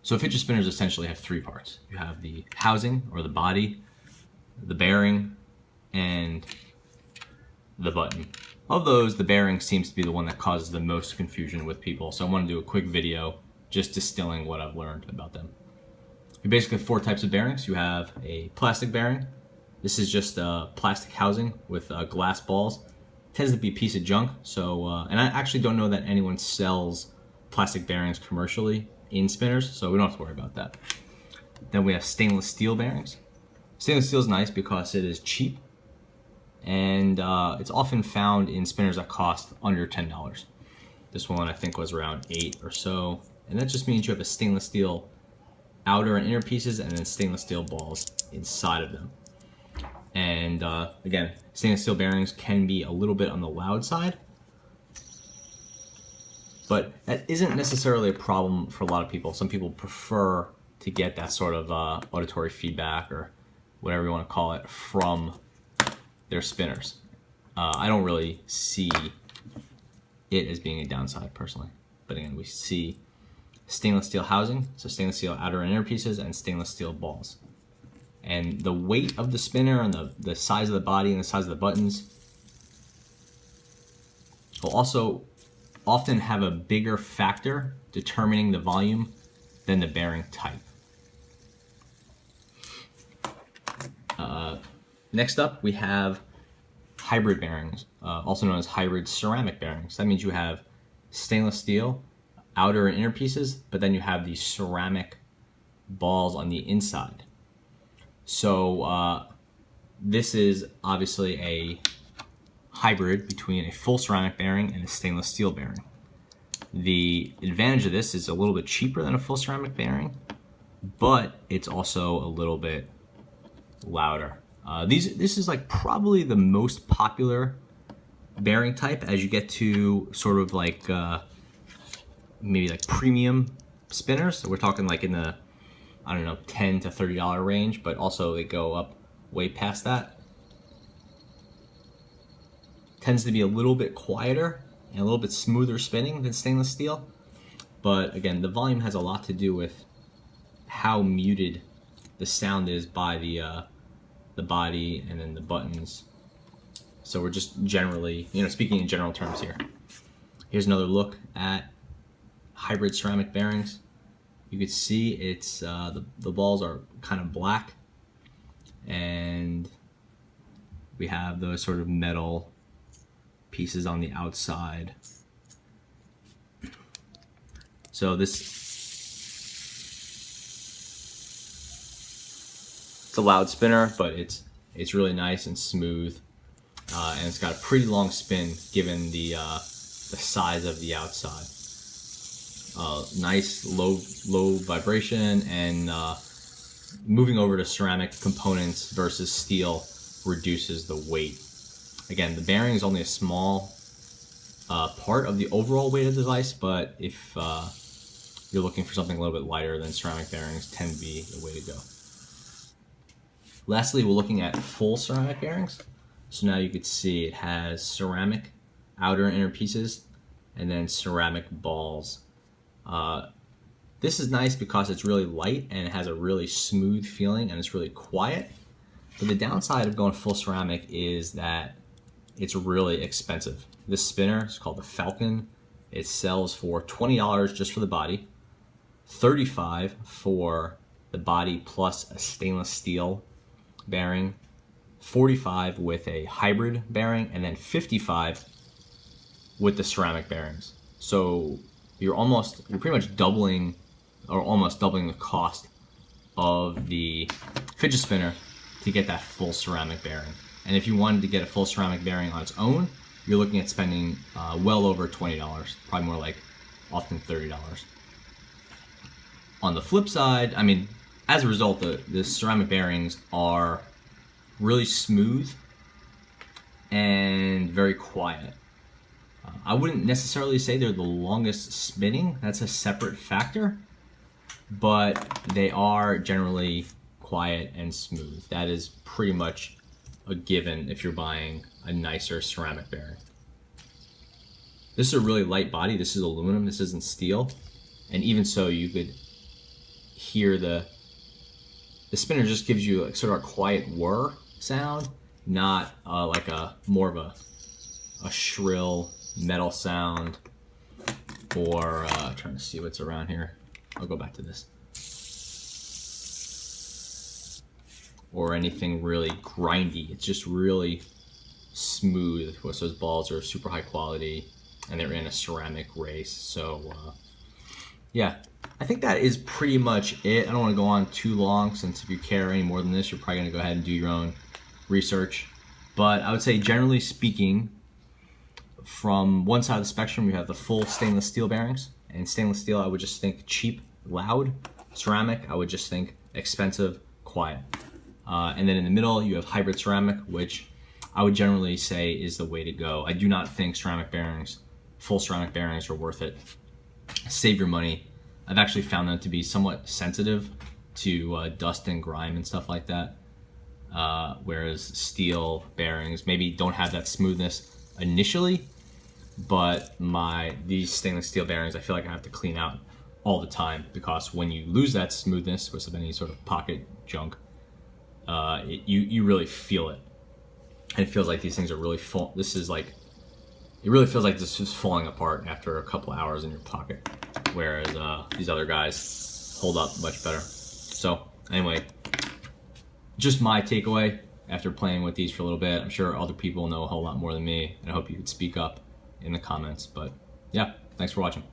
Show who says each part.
Speaker 1: So fidget spinners essentially have three parts. You have the housing or the body, the bearing, and the button. Of those, the bearing seems to be the one that causes the most confusion with people. So I want to do a quick video just distilling what I've learned about them. You basically have four types of bearings. You have a plastic bearing. This is just a plastic housing with glass balls. It tends to be a piece of junk. So, and I actually don't know that anyone sells plastic bearings commercially in spinners, so we don't have to worry about that. Then we have stainless steel bearings. Stainless steel is nice because it is cheap, and it's often found in spinners that cost under $10. This one I think was around $8 or so, and that just means you have a stainless steel outer and inner pieces and then stainless steel balls inside of them. And again, stainless steel bearings can be a little bit on the loud side, but that isn't necessarily a problem for a lot of people. Some people prefer to get that sort of auditory feedback, or whatever you want to call it, from their spinners. I don't really see it as being a downside personally. But again, we see stainless steel housing, so stainless steel outer and inner pieces, and stainless steel balls. And the weight of the spinner and the size of the body and the size of the buttons will also often have a bigger factor determining the volume than the bearing type. Next up, we have hybrid bearings, also known as hybrid ceramic bearings. That means you have stainless steel outer and inner pieces, but then you have these ceramic balls on the inside. So this is obviously a hybrid between a full ceramic bearing and a stainless steel bearing. The advantage of this is a little bit cheaper than a full ceramic bearing, but it's also a little bit louder. This is like probably the most popular bearing type as you get to sort of like maybe like premium spinners. So we're talking like in the, I don't know, $10 to $30 range, but also they go up way past that. Tends to be a little bit quieter and a little bit smoother spinning than stainless steel. But again, the volume has a lot to do with how muted the sound is by the body and then the buttons. So we're just generally, speaking in general terms here. Here's another look at hybrid ceramic bearings. You can see it's the balls are kind of black, and we have those sort of metal pieces on the outside. So it's a loud spinner, but it's really nice and smooth, and it's got a pretty long spin given the size of the outside. Nice low vibration, and moving over to ceramic components versus steel reduces the weight. Again, the bearing is only a small part of the overall weight of the device, but if you're looking for something a little bit lighter, then ceramic bearings tend to be the way to go. Lastly, we're looking at full ceramic bearings. So now you can see it has ceramic outer and inner pieces, and then ceramic balls. This is nice because it's really light and it has a really smooth feeling and it's really quiet. But the downside of going full ceramic is that it's really expensive. This spinner is called the Falcon. It sells for $20 just for the body, $35 for the body plus a stainless steel bearing, $45 with a hybrid bearing, and then $55 with the ceramic bearings. So you're pretty much doubling, or almost doubling the cost of the fidget spinner to get that full ceramic bearing. And if you wanted to get a full ceramic bearing on its own, you're looking at spending well over $20, probably more like often $30. On the flip side, I mean, as a result, the ceramic bearings are really smooth and very quiet. I wouldn't necessarily say they're the longest spinning, that's a separate factor, but they are generally quiet and smooth. That is pretty much a given if you're buying a nicer ceramic bearing. This is a really light body. This is aluminum, this isn't steel, and even so you could hear the spinner just gives you like sort of a quiet whir sound, not like a more of a shrill metal sound, or trying to see what's around here. I'll go back to this. Or anything really grindy. It's just really smooth. So those balls are super high quality, and they're in a ceramic race. So yeah, I think that is pretty much it. I don't want to go on too long, since if you care any more than this, you're probably going to go ahead and do your own research. But I would say, generally speaking, from one side of the spectrum, you have the full stainless steel bearings. And stainless steel, I would just think cheap, loud. Ceramic, I would just think expensive, quiet. And then in the middle, you have hybrid ceramic, which I would generally say is the way to go. I do not think ceramic bearings, full ceramic bearings, are worth it. Save your money. I've actually found them to be somewhat sensitive to dust and grime and stuff like that. Whereas steel bearings maybe don't have that smoothness initially, but these stainless steel bearings, I feel like I have to clean out all the time, because when you lose that smoothness with any sort of pocket junk, you really feel it. And it feels like these things are really full. It really feels like this is falling apart after a couple hours in your pocket, whereas these other guys hold up much better. So anyway, just my takeaway after playing with these for a little bit. I'm sure other people know a whole lot more than me, and I hope you could speak up in the comments. But yeah, thanks for watching.